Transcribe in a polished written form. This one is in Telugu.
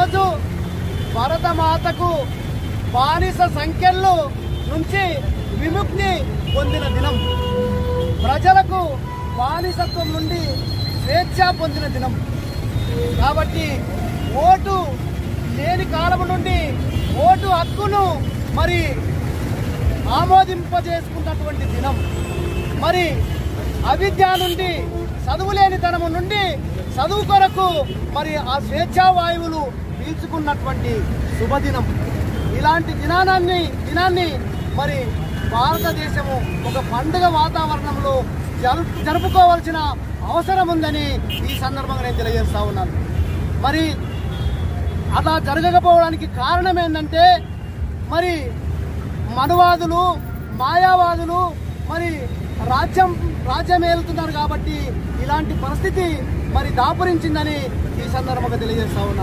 ఈరోజు భరతమాతకు బానిస సంఖ్యల్లో నుంచి విముక్తి పొందిన దినం, ప్రజలకు బానిసత్వం నుండి స్వేచ్ఛ పొందిన దినం. కాబట్టి ఓటు లేని కాలం నుండి ఓటు హక్కును మరి ఆమోదింపజేసుకున్నటువంటి దినం, మరి అవిద్య నుండి చదువులేనితనము నుండి చదువు కొరకు మరి ఆ స్వేచ్ఛా వాయువులు పీల్చుకున్నటువంటి శుభదినం. ఇలాంటి దినాన్ని మరి భారతదేశము ఒక పండుగ వాతావరణంలో జరుపుకోవాల్సిన అవసరం ఉందని ఈ సందర్భంగా నేను తెలియజేస్తా ఉన్నాను. మరి అలా జరగకపోవడానికి కారణం ఏంటంటే మరి మనువాదులు, మాయావాదులు మరి రాజ్యం ఏలుతున్నారు కాబట్టి ఇలాంటి పరిస్థితి మరి దాపురించిందని ఈ సందర్భంగా తెలియజేస్తా ఉన్నాను.